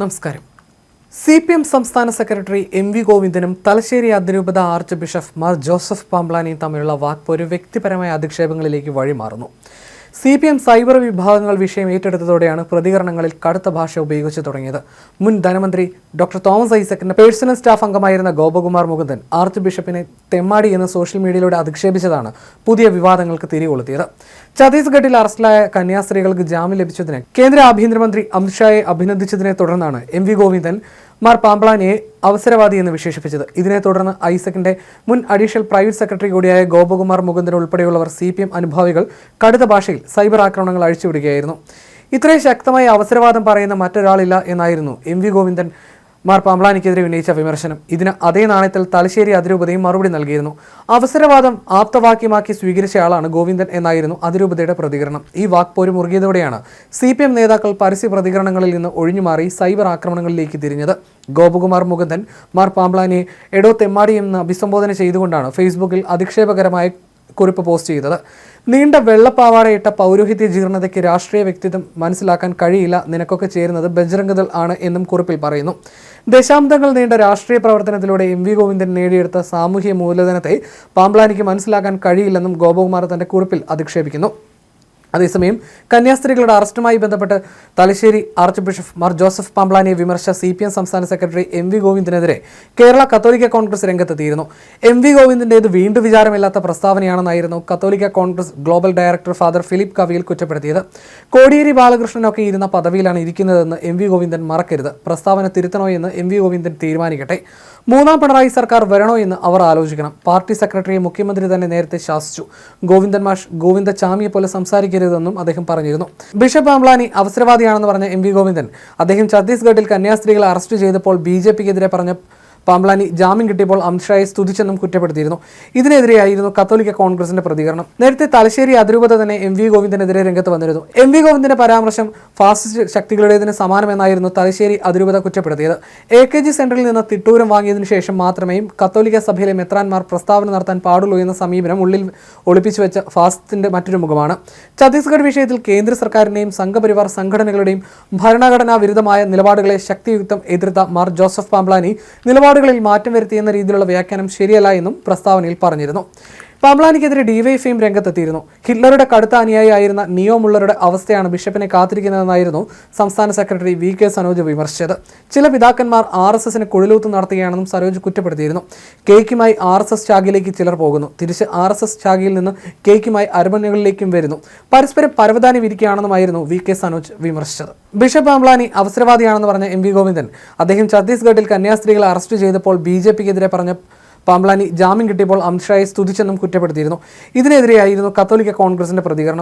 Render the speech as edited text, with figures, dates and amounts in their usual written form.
നമസ്കാരം. CPM സംസ്ഥാന secretary MV ഗോവിന്ദനും Thalassery അതിരൂപത ആർച്ച് ബിഷപ്പ് മാർ ജോസഫ് പാംബ്ലാനിയും തമ്മിലുള്ള വാക്പോര് വ്യക്തിപരമായ അധിക്ഷേപങ്ങളിലേക്ക് വഴിമാറുന്നു. CPM സൈബർ വിഭാഗങ്ങൾ വിഷയം ഏറ്റെടുത്തതോടെയാണ് പ്രതികരണങ്ങളിൽ കടുത്ത ഭാഷ ഉപയോഗിച്ചു തുടങ്ങിയത്. മുൻ ധനമന്ത്രി ഡോക്ടർ തോമസ് ഐസക്കിന്റെ പേഴ്സണൽ സ്റ്റാഫ് അംഗമായിരുന്ന ഗോപകുമാർ മുകുന്ദൻ ആർച്ച് ബിഷപ്പിനെ തെമ്മാടി എന്ന് സോഷ്യൽ മീഡിയയിലൂടെ അധിക്ഷേപിച്ചതാണ് പുതിയ വിവാദങ്ങൾക്ക് തിരികൊളുത്തിയത്. ഛത്തീസ്ഗഡിൽ അറസ്റ്റിലായ കന്യാസ്ത്രീകൾക്ക് ജാമ്യം ലഭിച്ചതിന് കേന്ദ്ര ആഭ്യന്തരമന്ത്രി അമിത്ഷായെ അഭിനന്ദിച്ചതിനെ തുടർന്നാണ് MV ഗോവിന്ദൻ മാർ പാംബ്ലാനിയെ അവസരവാദി എന്ന് വിശേഷിപ്പിച്ചത്. ഇതിനെ തുടർന്ന് ഐസക്കിന്റെ മുൻ അഡീഷണൽ പ്രൈവറ്റ് സെക്രട്ടറി കൂടിയായ ഗോപകുമാർ മുകുന്ദൻ ഉൾപ്പെടെയുള്ളവർ CPM അനുഭാവികൾ കടുത്ത ഭാഷയിൽ സൈബർ ആക്രമണങ്ങൾ അഴിച്ചുവിടുകയായിരുന്നു. ഇത്രയും ശക്തമായി അവസരവാദം പറയുന്ന മറ്റൊരാളില്ല എന്നായിരുന്നു MV ഗോവിന്ദൻ മാർ പാംബ്ലാനിക്കെതിരെ ഉന്നയിച്ച വിമർശനം. ഇതിന് അതേ നാണയത്തിൽ തലശ്ശേരി അതിരൂപതയും മറുപടി നൽകിയിരുന്നു. അവസരവാദം ആപ്തവാക്യമാക്കി സ്വീകരിച്ചയാളാണ് ഗോവിന്ദൻ എന്നായിരുന്നു അതിരൂപതയുടെ പ്രതികരണം. ഈ വാക്പോര് മുറുകിയതോടെയാണ് CPM നേതാക്കൾ പരസ്യ പ്രതികരണങ്ങളിൽ നിന്ന് ഒഴിഞ്ഞുമാറി സൈബർ ആക്രമണങ്ങളിലേക്ക് തിരിഞ്ഞത്. ഗോപകുമാർ മുകുന്ദൻ മാർ പാംബ്ലാനിയെ എടോ തെമ്മാടി എന്ന് അഭിസംബോധന ചെയ്തുകൊണ്ടാണ് ഫേസ്ബുക്കിൽ അധിക്ഷേപകരമായ കുറിപ്പ് പോസ്റ്റ് ചെയ്തത്. നീണ്ട വെള്ളപ്പാവാടയിട്ട പൗരോഹിത്യ ജീർണതയ്ക്ക് രാഷ്ട്രീയ വ്യക്തിത്വം മനസ്സിലാക്കാൻ കഴിയില്ല, നിനക്കൊക്കെ ചേരുന്നത് ബജ്രംഗദൾ ആണ് എന്നും കുറിപ്പിൽ പറയുന്നു. ദശാബ്ദങ്ങൾ നീണ്ട രാഷ്ട്രീയ പ്രവർത്തനത്തിലൂടെ MV ഗോവിന്ദൻ നേടിയെടുത്ത സാമൂഹ്യ മൂലധനത്തെ പാംബ്ലാനിക്ക് മനസ്സിലാക്കാൻ കഴിയില്ലെന്നും ഗോപകുമാർ തന്റെ കുറിപ്പിൽ അധിക്ഷേപിക്കുന്നു. അതേസമയം കന്യാസ്ത്രീകളുടെ അറസ്റ്റുമായി ബന്ധപ്പെട്ട് Thalassery archbishop Mar Joseph പാംബ്ലാനിയെ വിമർശിച്ച CPM സംസ്ഥാന സെക്രട്ടറി MV ഗോവിന്ദനെതിരെ കേരള കത്തോലിക്ക കോൺഗ്രസ് രംഗത്തെത്തിയിരുന്നു. MV ഗോവിന്ദന്റേത് വീണ്ടും വിചാരമില്ലാത്ത പ്രസ്താവനയാണെന്നായിരുന്നു കത്തോലിക്ക Congress global director father Philip Kaviyil കുറ്റപ്പെടുത്തിയത്. കോടിയേരി ബാലകൃഷ്ണനൊക്കെ ഇരുന്ന പദവിയിലാണ് ഇരിക്കുന്നതെന്ന് MV ഗോവിന്ദൻ മറക്കരുത്. പ്രസ്താവന തിരുത്തണോ എന്ന് MV ഗോവിന്ദൻ തീരുമാനിക്കട്ടെ. മൂന്നാം പിണറായി സർക്കാർ വരണോ എന്ന് അവർ ആലോചിക്കണം. പാർട്ടി സെക്രട്ടറിയെ മുഖ്യമന്ത്രി തന്നെ നേരത്തെ ശാസിച്ചു. ഗോവിന്ദൻ മാഷ് ഗോവിന്ദ ചാമിയെ പോലെ സംസാരിക്കരുതെന്നും അദ്ദേഹം പറഞ്ഞിരുന്നു. ബിഷപ്പ് പാംബ്ലാനി അവസരവാദിയാണെന്ന് പറഞ്ഞ MV ഗോവിന്ദൻ അദ്ദേഹം ഛത്തീസ്ഗഡിൽ കന്യാസ്ത്രീകളെ അറസ്റ്റ് ചെയ്തപ്പോൾ BJPക്കെതിരെ പറഞ്ഞ പാംബ്ലാനി ജാമ്യം കിട്ടിയപ്പോൾ അമിത്ഷായെ സ്തുതിച്ചെന്നും കുറ്റപ്പെടുത്തിയിരുന്നു. ഇതിനെതിരെയായിരുന്നു കത്തോലിക്ക കോൺഗ്രസിന്റെ പ്രതികരണം. നേരത്തെ തലശ്ശേരി അതിരൂപത തന്നെ MV ഗോവിന്ദനെതിരെ രംഗത്ത് വന്നിരുന്നു. MV ഗോവിന്ദന്റെ പരാമർശം ഫാസിസ്റ്റ് ശക്തികളുടേതിന് സമാനമെന്നായിരുന്നു തലശ്ശേരി അതിരൂപത കുറ്റപ്പെടുത്തിയത്. AKG സെന്ററിൽ നിന്ന് തിട്ടൂരം വാങ്ങിയതിനു ശേഷം മാത്രമേ കത്തോലിക്ക സഭയിലെ മെത്രാൻമാർ പ്രസ്താവന നടത്താൻ പാടുള്ളൂ എന്ന സമീപനം ഉള്ളിൽ ഒളിപ്പിച്ചു വെച്ച ഫാസിസ്റ്റിന്റെ മറ്റൊരു മുഖമാണ്. ഛത്തീസ്ഗഡ് വിഷയത്തിൽ കേന്ദ്ര സർക്കാരിന്റെയും സംഘപരിവാർ സംഘടനകളുടെയും ഭരണഘടനാ വിരുദ്ധമായ നിലപാടുകളെ ശക്തിയുക്തം എതിർത്ത മാർ ജോസഫ് പാംബ്ലാനി നിലപാടുകളിൽ മാറ്റം വരുത്തിയെന്ന രീതിയിലുള്ള വ്യാഖ്യാനം ശരിയല്ല എന്നും പ്രസ്താവനയിൽ പറഞ്ഞിരുന്നു. പാംബ്ലാനിക്കെതിരെ ഡിവൈഎഫ്ഐയും രംഗത്തെത്തിയിരുന്നു. ഹിറ്റ്ലറുടെ കടുത്ത അനുയായിയായിരുന്ന നിയോ മുള്ളറുടെ അവസ്ഥയാണ് ബിഷപ്പിനെ കാത്തിരിക്കുന്നതെന്നായിരുന്നു സംസ്ഥാന സെക്രട്ടറി VK സനോജ് വിമർശിച്ചത്. ചില പിതാക്കന്മാർ RSSന് കുഴലൂത്ത് നടത്തുകയാണെന്നും സനോജ് കുറ്റപ്പെടുത്തിയിരുന്നു. കേക്കുമായി RSS ശാഖയിലേക്ക് ചിലർ പോകുന്നു, തിരിച്ച് RSS ശാഖയിൽ നിന്ന് കേക്കുമായി അരമനകളിലേക്കും വരുന്നു. പരസ്പരം പരവതാനി വിരിക്കുകയാണെന്നുമായിരുന്നു VK സനോജ് വിമർശിച്ചത്. ബിഷപ്പ് പാംബ്ലാനി അവസരവാദിയാണെന്ന് പറഞ്ഞ MV ഗോവിന്ദൻ അദ്ദേഹം ഛത്തീസ്ഗഡിൽ കന്യാസ്ത്രീകളെ അറസ്റ്റ് ചെയ്തപ്പോൾ BJPക്കെതിരെ പറഞ്ഞ പാംബ്ലാനി ജാമ്യം കിട്ടിയപ്പോൾ അമിത്ഷായെ സ്തുതിച്ചെന്നും കുറ്റപ്പെടുത്തിയിരുന്നു. ഇതിനെതിരെയായിരുന്നു കത്തോലിക്ക കോൺഗ്രസിന്റെ പ്രതികരണം.